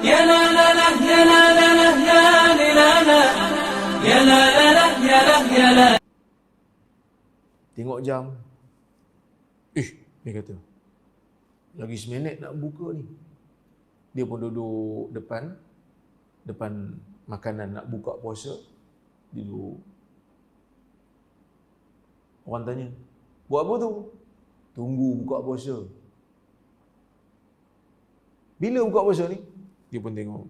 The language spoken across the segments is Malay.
يا لا لا لا يا لا لا لا يا لا لا يا لا لا لا يا لا يا لا. Tengok jam. Dia kata, lagi seminit nak buka ni. Dia pun duduk depan makanan nak buka puasa. Dia duduk. Orang tanya, buat apa tu? Tunggu buka puasa. Bila buka puasa ni? Dia pun tengok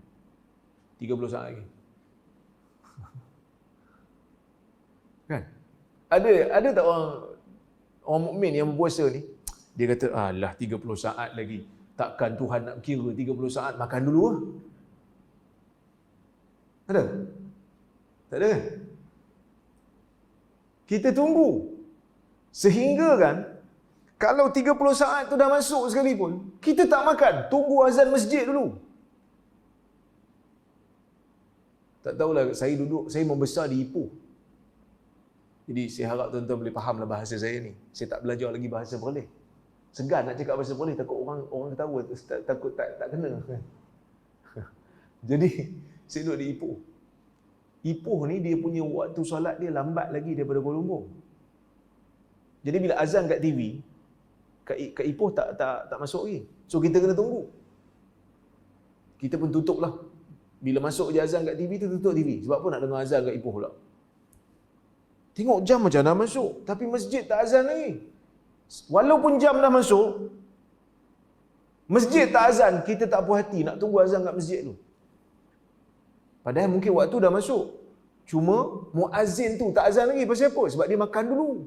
30 saat lagi. Kan? Ada tak orang mukmin yang berpuasa ni? Dia kata, alah 30 saat lagi. Takkan Tuhan nak kira 30 saat, makan dulu lah. Ada? Tak ada kan? Kita tunggu. Sehingga kan, kalau 30 saat tu dah masuk sekalipun, kita tak makan. Tunggu azan masjid dulu. Tak tahulah, saya membesar di Ipoh. Jadi saya harap tuan-tuan boleh fahamlah bahasa saya ni. Saya tak belajar lagi bahasa Perlis. Segan nak cakap bahasa Perlis, takut orang ketawa, takut tak kena. Jadi saya duduk di Ipoh. Ipoh ni dia punya waktu solat dia lambat lagi daripada Kuala Lumpur. Jadi bila azan kat TV, kat Ipoh tak masuk lagi. So kita kena tunggu. Kita pun tutup lah. Bila masuk je azan kat TV tu, tutup TV. Sebab apa nak dengar azan kat Ipoh pula? Tengok jam macam dah masuk, tapi masjid tak azan lagi. Walaupun jam dah masuk, masjid tak azan, kita tak puas hati nak tunggu azan kat masjid tu. Padahal mungkin waktu dah masuk. Cuma muazzin tu tak azan lagi. Pasal apa? Sebab dia makan dulu,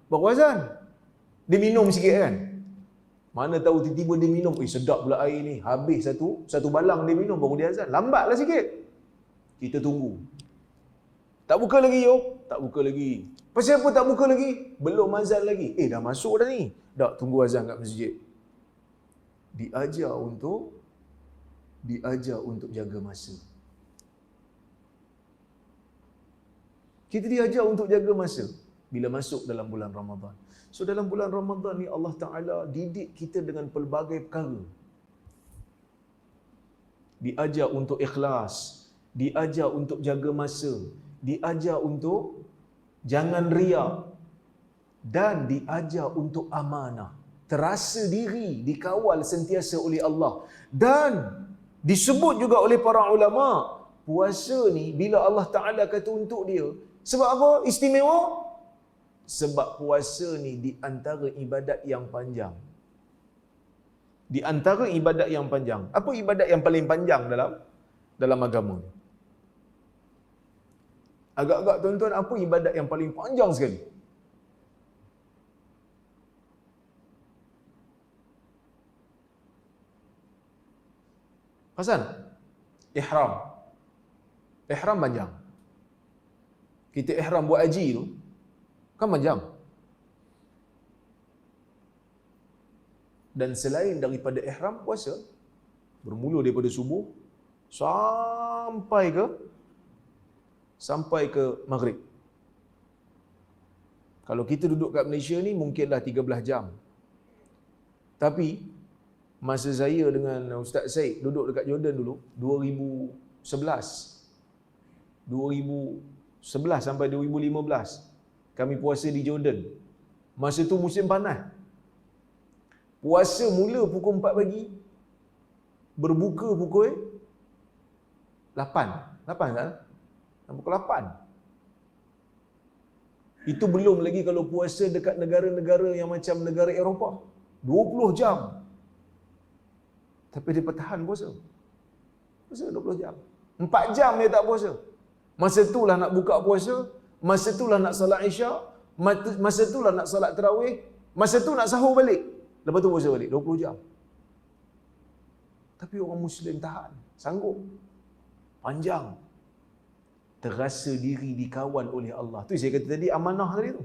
baru azan. Dia minum sikit kan. Mana tahu tiba-tiba dia minum, sedap pula air ni. Habis satu balang dia minum, baru dia azan. Lambatlah sikit. Kita tunggu. Tak buka lagi yo. Tak buka lagi. Pasal apa tak buka lagi? Belum azan lagi. Dah masuk dah ni. Tak, tunggu azan kat masjid. Diajar untuk jaga masa. Kita diajar untuk jaga masa bila masuk dalam bulan Ramadan. So dalam bulan Ramadan ni Allah Ta'ala didik kita dengan pelbagai perkara. Diajar untuk ikhlas, diajar untuk jaga masa, diajar untuk jangan riak, dan diajar untuk amanah. Terasa diri dikawal sentiasa oleh Allah. Dan disebut juga oleh para ulama, puasa ni bila Allah Ta'ala kata untuk dia, sebab apa istimewa? Sebab puasa ni di antara ibadat yang panjang. Di antara ibadat yang panjang. Apa ibadat yang paling panjang dalam agama? Agak-agak tuan-tuan, apa ibadat yang paling panjang sekali? Hasan? Ihram. Ihram panjang. Kita ihram buat haji tu kan panjang. Dan selain daripada ihram, puasa bermula daripada subuh sampai ke maghrib. Kalau kita duduk kat Malaysia ni mungkinlah 13 jam. Tapi masa saya dengan Ustaz Syed duduk dekat Jordan dulu, 2011 sampai 2015, kami puasa di Jordan. Masa tu musim panas. Puasa mula pukul 4 pagi, berbuka pukul 8 kan? Pukul 8. Itu belum lagi kalau puasa dekat negara-negara yang macam negara Eropah. 20 jam. Tapi dia pertahan puasa. Puasa 20 jam. 4 jam dia tak puasa. Masa itulah nak buka puasa, masa itulah nak salat Isyak, masa itulah nak salat tarawih, masa tu nak sahur balik. Lepas tu puasa balik 20 jam. Tapi orang Muslim tahan, sanggup. Panjang. Terasa diri dikawal oleh Allah. Tu saya kata tadi, amanah tadi tu.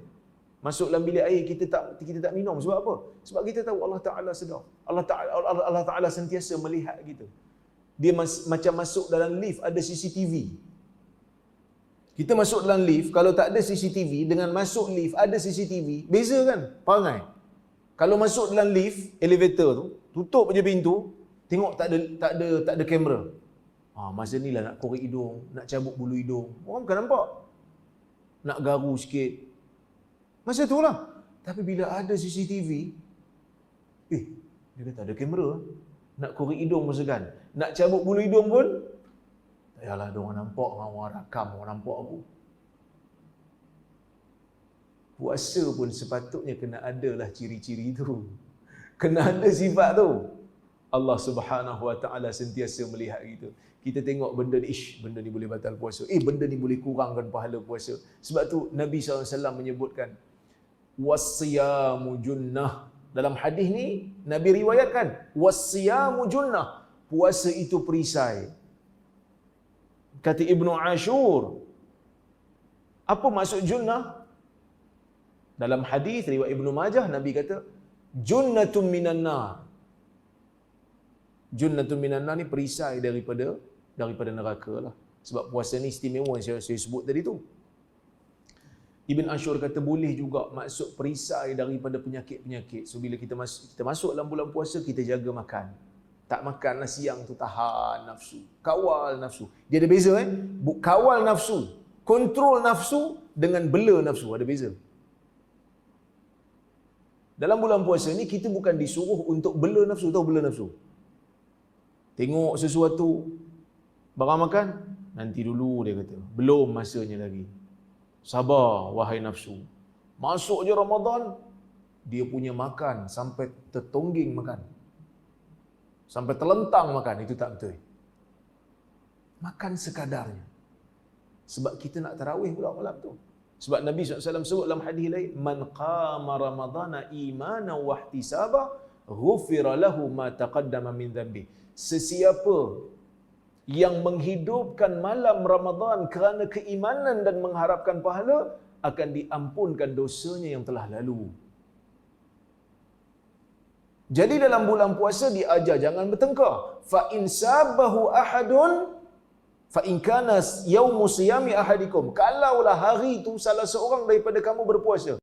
Masuk dalam bilik air kita tak minum. Sebab apa? Sebab kita tahu Allah Ta'ala sedar. Allah Ta'ala sentiasa melihat kita. Dia macam masuk dalam lift ada CCTV. Kita masuk dalam lift, kalau tak ada CCTV, dengan masuk lift ada CCTV, beza kan? Perangai. Kalau masuk dalam lift, elevator tu, tutup je pintu, Tengok tak ada kamera. Masa ni lah nak korek hidung, nak cabut bulu hidung. Orang bukan nampak. Nak garu sikit. Masa tu lah. Tapi bila ada CCTV, dia kata ada kamera. Nak korek hidung pun segan. Nak cabut bulu hidung pun, tak payahlah dia orang nampak, orang rakam, orang nampak aku. Puasa pun sepatutnya kena adalah ciri-ciri tu. Kena ada sifat tu. Allah Subhanahu Wa Taala sentiasa melihat kita. Kita tengok benda ni, benda ni boleh batal puasa. Benda ni boleh kurangkan pahala puasa. Sebab tu Nabi SAW menyebutkan wasiyamu junnah. Dalam hadis ni Nabi riwayatkan wasiyamu junnah. Puasa itu perisai. Kata Ibnu Ashur, apa maksud junnah? Dalam hadis riwayat Ibnu Majah, Nabi kata junnatun minan nar. Junnatun minan nar ni perisai daripada neraka lah. Sebab puasa ni istimewa yang saya sebut tadi tu. Ibn Ashur kata boleh juga maksud perisai daripada penyakit-penyakit. So bila kita masuk dalam bulan puasa, kita jaga makan. Tak makan siang tu, tahan nafsu, kawal nafsu. Dia ada beza kawal nafsu, kontrol nafsu dengan bela nafsu, ada beza. Dalam bulan puasa ni kita bukan disuruh untuk bela nafsu. Tahu bela nafsu? Tengok sesuatu, barang makan, nanti dulu dia kata. Belum masanya lagi. Sabar wahai nafsu. Masuk je Ramadan, dia punya makan sampai tertongging makan. Sampai terlentang makan, itu tak betul. Makan sekadarnya. Sebab kita nak tarawih pula malam tu. Sebab Nabi SAW sebut dalam hadis lain, man qama ramadhana imanan wa ihtisaba ghufira lahu ma taqaddama min dhanbi. Sesiapa yang menghidupkan malam Ramadan kerana keimanan dan mengharapkan pahala, akan diampunkan dosanya yang telah lalu. Jadi dalam bulan puasa diajar jangan bertengkar. Fa in sabahu ahadun fa in kana yaumu siyami ahadikum, kalaulah hari itu salah seorang daripada kamu berpuasa,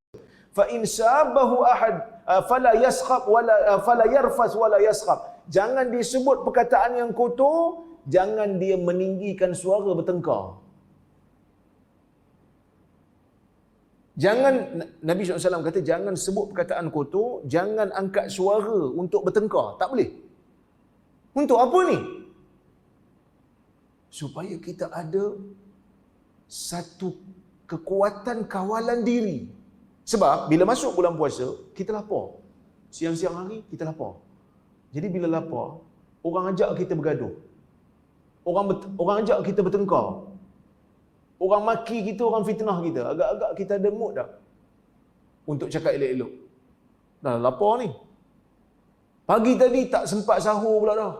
fa in sabahu ahad fala yaskhab wala fala yarfas wala yaskhab, jangan disebut perkataan yang kotor, jangan dia meninggikan suara bertengkar. Jangan, Nabi SAW kata jangan sebut perkataan kotor, jangan angkat suara untuk bertengkar. Tak boleh. Untuk apa ni? Supaya kita ada satu kekuatan kawalan diri. Sebab bila masuk bulan puasa, kita lapar. Siang-siang hari, kita lapar. Jadi bila lapar, orang ajak kita bergaduh. Orang ajak kita bertengkar. Orang maki kita, orang fitnah kita. Agak-agak kita ada mood dah untuk cakap elok-elok. Dah lapar ni. Pagi tadi tak sempat sahur pula dah.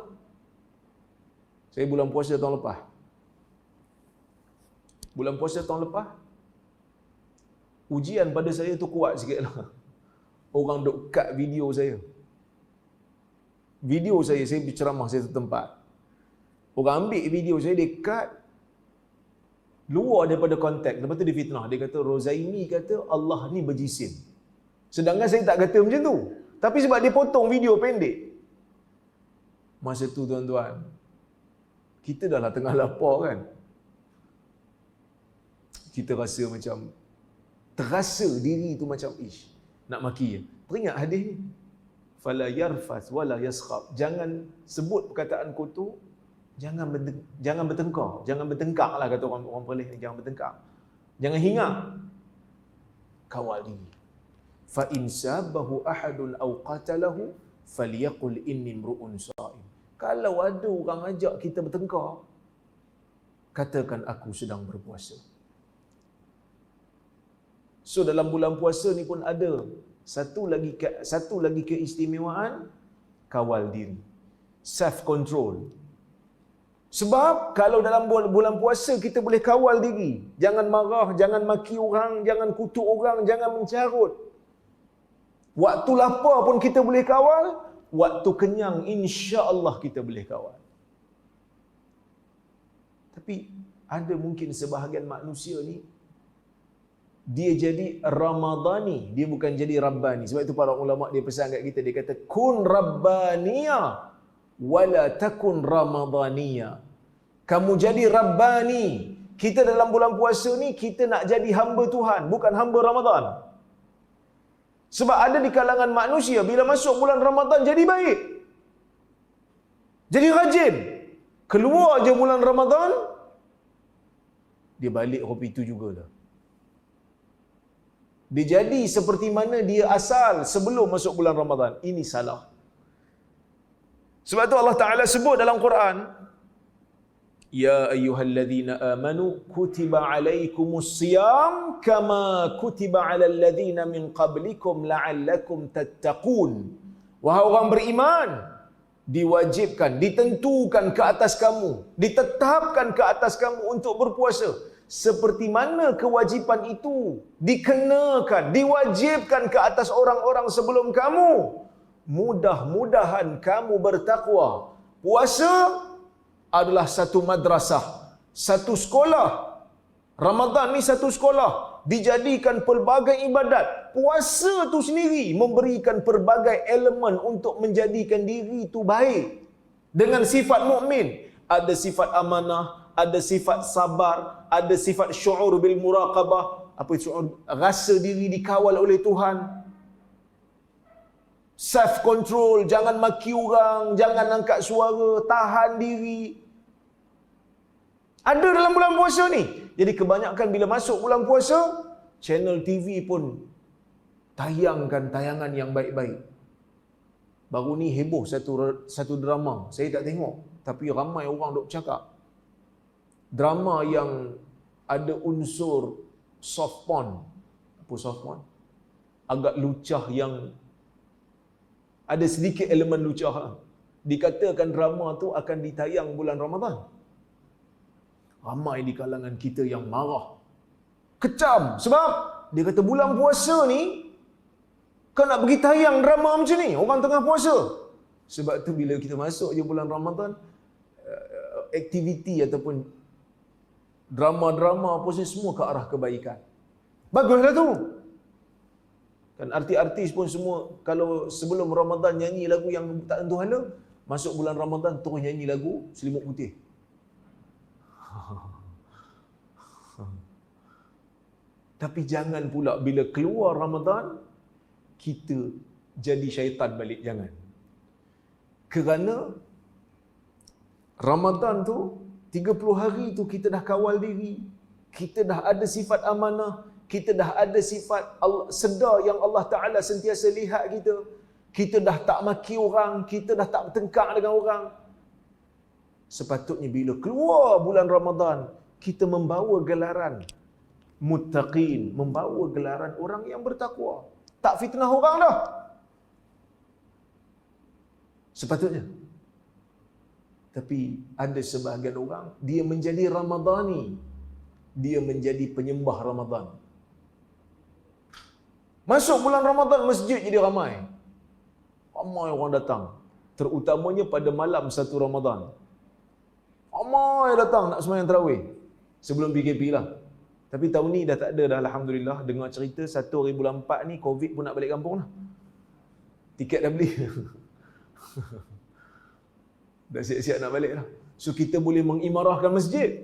Saya bulan puasa tahun lepas. Bulan puasa tahun lepas, ujian pada saya tu kuat sikit lah. Orang duk cut video saya. Video saya berceramah saya tempat. Orang ambil video saya, dia cut luar daripada konteks. Lepas tu dia fitnah. Dia kata Rozaimi kata Allah ni berjisim. Sedangkan saya tak kata macam tu. Tapi sebab dia potong video pendek. Masa tu tuan-tuan, kita dah lah tengah lapar kan. Kita rasa macam, terasa diri tu macam nak maki. Teringat hadis ni. Fala yarfas wala yaskhab. Jangan sebut perkataan kotor. Jangan bertengkar. Jangan bertengkar lah kata orang Perlis ni. Jangan bertengkar. Jangan hingar. Kawal diri. Fa in sabahu ahadun aw qatalahu falyaqul inni mru'un sha'im. Kalau ada orang ajak kita bertengkar, katakan aku sedang berpuasa. So dalam bulan puasa ni pun ada satu lagi keistimewaan, kawal diri. Self control. Sebab kalau dalam bulan puasa kita boleh kawal diri. Jangan marah, jangan maki orang, jangan kutuk orang, jangan mencarut. Waktu lapar pun kita boleh kawal. Waktu kenyang insya-Allah kita boleh kawal. Tapi ada mungkin sebahagian manusia ni, dia jadi Ramadhani, dia bukan jadi Rabbani. Sebab itu para ulama dia pesan kat kita, dia kata kun Rabbaniya. wala takun ramadhaniya. Kamu jadi rabbani. Kita dalam bulan puasa ni kita nak jadi hamba Tuhan, bukan hamba Ramadan. Sebab ada di kalangan manusia bila masuk bulan Ramadan jadi baik, jadi rajin. Keluar je bulan Ramadan, dia balik kopi itu jugalah. Dia jadi seperti mana dia asal sebelum masuk bulan Ramadan. Ini salah. Sebab tu Allah Ta'ala sebut dalam Quran, Ya ayyuhalladzina amanu kutiba alaikumus siyam kama kutiba alal ladzina min qablikum la'allakum tattaqun. Wahai orang beriman, diwajibkan, ditentukan ke atas kamu, ditetapkan ke atas kamu untuk berpuasa seperti mana kewajipan itu dikenakan, diwajibkan ke atas orang-orang sebelum kamu. Mudah-mudahan kamu bertakwa. Puasa adalah satu madrasah, satu sekolah. Ramadan ni satu sekolah, dijadikan pelbagai ibadat. Puasa tu sendiri memberikan pelbagai elemen untuk menjadikan diri tu baik. Dengan sifat mukmin, ada sifat amanah, ada sifat sabar, ada sifat syu'ur bil muraqabah. Apa syu'ur? Rasa diri dikawal oleh Tuhan. Self control, jangan maki orang, jangan angkat suara, tahan diri. Ada dalam bulan puasa ni. Jadi kebanyakan bila masuk bulan puasa, channel TV pun tayangkan tayangan yang baik-baik. Baru ni heboh satu drama. Saya tak tengok, tapi ramai orang duk cakap. Drama yang ada unsur soft porn. Apa soft porn? Agak lucah, yang ada sedikit elemen lucah. Dikatakan drama tu akan ditayang bulan Ramadan. Ramai di kalangan kita yang marah, kecam. Sebab dia kata bulan puasa ni kau nak pergi tayang drama macam ni, orang tengah puasa. Sebab tu bila kita masuk je bulan Ramadan, aktiviti ataupun drama-drama puasa semua ke arah kebaikan. Baguslah tu. Kan artis-artis pun semua kalau sebelum Ramadan nyanyi lagu yang tak tentu hala, masuk bulan Ramadan terus nyanyi lagu Selimut Putih. Tapi jangan pula bila keluar Ramadan kita jadi syaitan balik, jangan. Kerana Ramadan tu 30 hari tu kita dah kawal diri, kita dah ada sifat amanah, kita dah ada sifat sedar yang Allah Ta'ala sentiasa lihat kita. Kita dah tak maki orang, kita dah tak bertengkar dengan orang. Sepatutnya bila keluar bulan Ramadan, kita membawa gelaran muttaqin, membawa gelaran orang yang bertakwa. Tak fitnah orang dah. Sepatutnya. Tapi ada sebahagian orang, dia menjadi Ramadhani. Dia menjadi penyembah Ramadan. Masuk bulan Ramadan, masjid jadi ramai. Ramai orang datang. Terutamanya pada malam satu Ramadan. Ramai datang nak sembahyang tarawih. Sebelum PKP lah. Tapi tahun ni dah tak ada dah, Alhamdulillah. Dengar cerita 1 hari bulan 4 ni, Covid pun nak balik kampung lah. Tiket dah beli. Dah siap-siap nak balik lah. So kita boleh mengimarahkan masjid.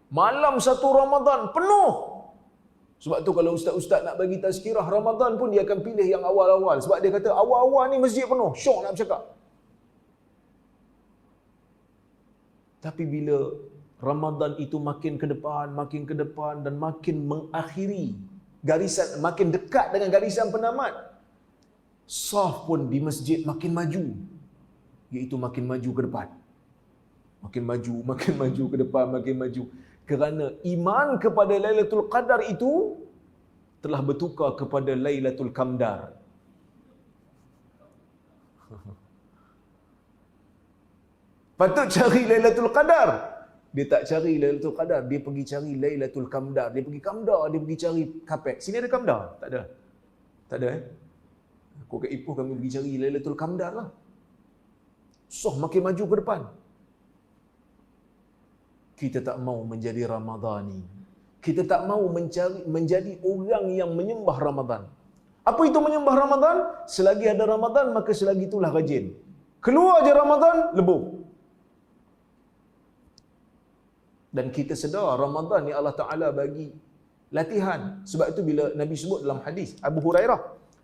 Malam satu Ramadan penuh. Sebab tu kalau ustaz-ustaz nak bagi tazkirah Ramadan pun dia akan pilih yang awal-awal. Sebab dia kata awal-awal ni masjid penuh. Syok nak bercakap. Tapi bila Ramadan itu makin ke depan dan makin mengakhiri garisan, makin dekat dengan garisan penamat, saf pun di masjid makin maju. Iaitu makin maju ke depan. Makin maju ke depan, makin maju. Kerana iman kepada Lailatul Qadar itu telah bertukar kepada Lailatul Qamdar. Patut cari Lailatul Qadar. Dia tak cari Lailatul Qadar, dia pergi cari Lailatul Qamdar. Dia pergi Qamdar, dia pergi cari kapek. Sini ada Qamdar? Tak ada. Tak ada Aku kat Ipoh kami pergi cari Lailatul Qamdar lah. Makin maju ke depan. Kita tak mau menjadi Ramadhani. Kita tak mau menjadi orang yang menyembah Ramadan. Apa itu menyembah Ramadan? Selagi ada Ramadan, maka selagi itulah rajin. Keluar je Ramadan, lebuh. Dan kita sedar Ramadan ni Allah Ta'ala bagi latihan. Sebab itu bila Nabi sebut dalam hadis Abu Hurairah,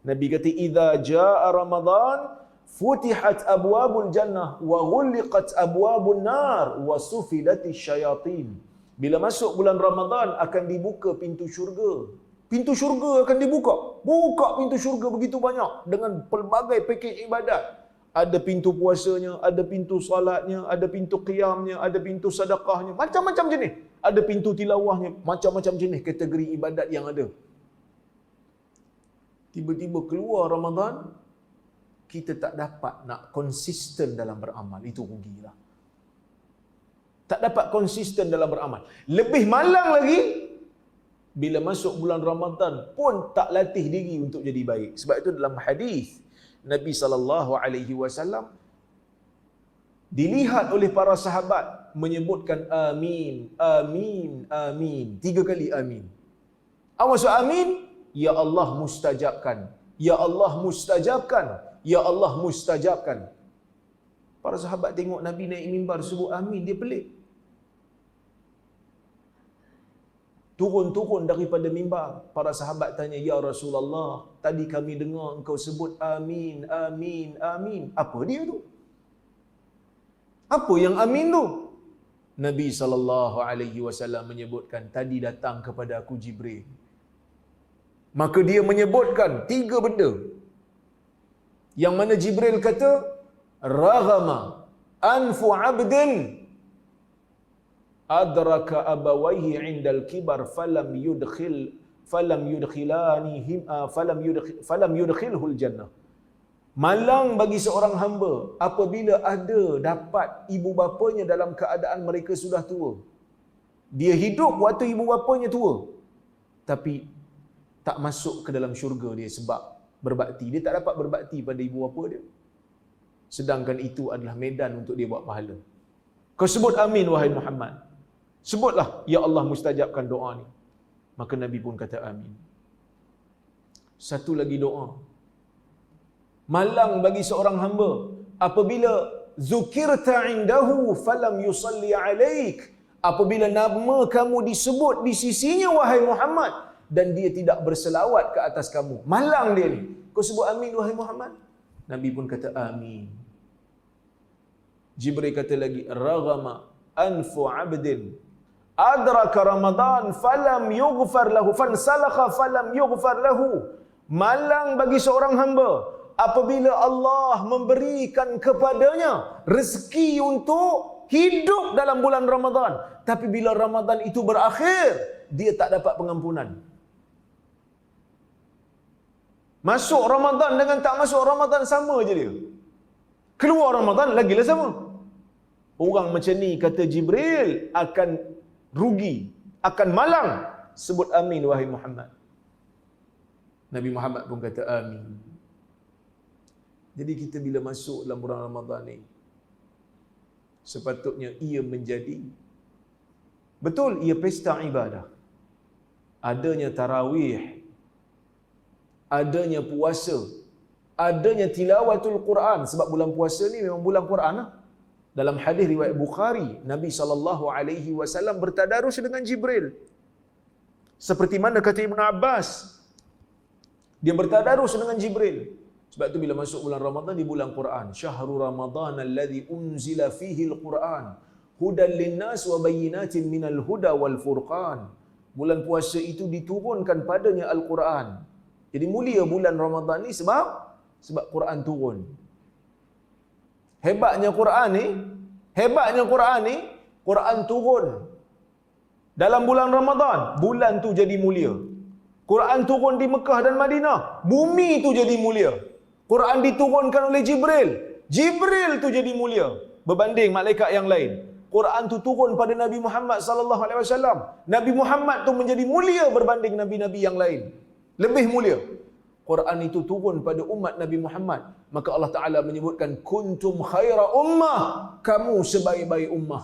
Nabi kata, "Idza jaa Ramadan, futihat abwabul jannah wa ghulliqat abwabun nar wa sufidatis syayatin." Bila masuk bulan Ramadan akan dibuka pintu syurga. Pintu syurga akan dibuka. Buka pintu syurga begitu banyak dengan pelbagai pakej ibadat. Ada pintu puasanya, ada pintu salatnya, ada pintu qiyamnya, ada pintu sedekahnya, macam-macam jenis. Ada pintu tilawahnya, macam-macam jenis kategori ibadat yang ada. Tiba-tiba keluar Ramadan, kita tak dapat nak konsisten dalam beramal. Itu rugilah. Tak dapat konsisten dalam beramal. Lebih malang lagi, bila masuk bulan Ramadan pun tak latih diri untuk jadi baik. Sebab itu dalam hadis Nabi SAW dilihat oleh para sahabat menyebutkan amin, amin, amin. 3 kali amin. Apa maksud amin? Ya Allah mustajabkan. Ya Allah mustajabkan. Ya Allah mustajabkan. Para sahabat tengok Nabi naik mimbar sebut amin, dia pelik. Turun-turun daripada mimbar, para sahabat tanya, "Ya Rasulullah, tadi kami dengar engkau sebut amin, amin, amin. Apa dia tu? Apa yang amin tu?" Nabi SAW menyebutkan, "Tadi datang kepada aku Jibril. Maka dia menyebutkan 3 benda. Yang mana Jibril kata, raghama anfu 'abdin adraka abawaihi 'indal kibar falam yudkhilhul jannah." Malang bagi seorang hamba apabila ada dapat ibu bapanya dalam keadaan mereka sudah tua. Dia hidup waktu ibu bapanya tua, tapi tak masuk ke dalam syurga dia sebab berbakti. Dia tak dapat berbakti pada ibu bapa dia. Sedangkan itu adalah medan untuk dia buat pahala. Kau sebut amin wahai Muhammad. Sebutlah, ya Allah mustajabkan doa ni. Maka Nabi pun kata amin. Satu lagi doa. Malang bagi seorang hamba apabila zukirta indahu falam yusalli alaik. Apabila nama kamu disebut di sisinya wahai Muhammad dan dia tidak berselawat ke atas kamu. Malang dia ni. Kau sebut amin wahai Muhammad. Nabi pun kata amin. Jibril kata lagi, raghama anfu 'abdin adraka Ramadan falam yughfar lahu fansalakha falam yughfar lahu. Malang bagi seorang hamba apabila Allah memberikan kepadanya rezeki untuk hidup dalam bulan Ramadan, tapi bila Ramadan itu berakhir, dia tak dapat pengampunan. Masuk Ramadan dengan tak masuk Ramadan sama je dia. Keluar Ramadan lagilah sama. Orang macam ni kata Jibril akan rugi, akan malang. Sebut amin wahai Muhammad. Nabi Muhammad pun kata amin. Jadi kita bila masuk dalam bulan Ramadan ni, sepatutnya ia menjadi, betul, ia pesta ibadah. Adanya tarawih, adanya puasa, adanya tilawatul Quran. Sebab bulan puasa ni memang bulan Quran lah. Dalam hadis riwayat Bukhari, Nabi SAW bertadarus dengan Jibril. Seperti mana kata Ibn Abbas, dia bertadarus dengan Jibril. Sebab tu bila masuk bulan Ramadan, di bulan Quran, syahrul Ramadan alladhi unzila fihi al-Quran hudan linnas wa bayyinatin minal huda wal furqan. Bulan puasa itu diturunkan padanya Al-Quran. Jadi mulia bulan Ramadan ni sebab Quran turun. Hebatnya Quran ni, Quran turun dalam bulan Ramadan, bulan tu jadi mulia. Quran turun di Mekah dan Madinah, bumi tu jadi mulia. Quran diturunkan oleh Jibril, Jibril tu jadi mulia berbanding malaikat yang lain. Quran tu turun pada Nabi Muhammad sallallahu alaihi wasallam, Nabi Muhammad tu menjadi mulia berbanding nabi-nabi yang lain, lebih mulia. Quran itu turun pada umat Nabi Muhammad, maka Allah Ta'ala menyebutkan kuntum khaira ummah, kamu sebaik-baik ummah.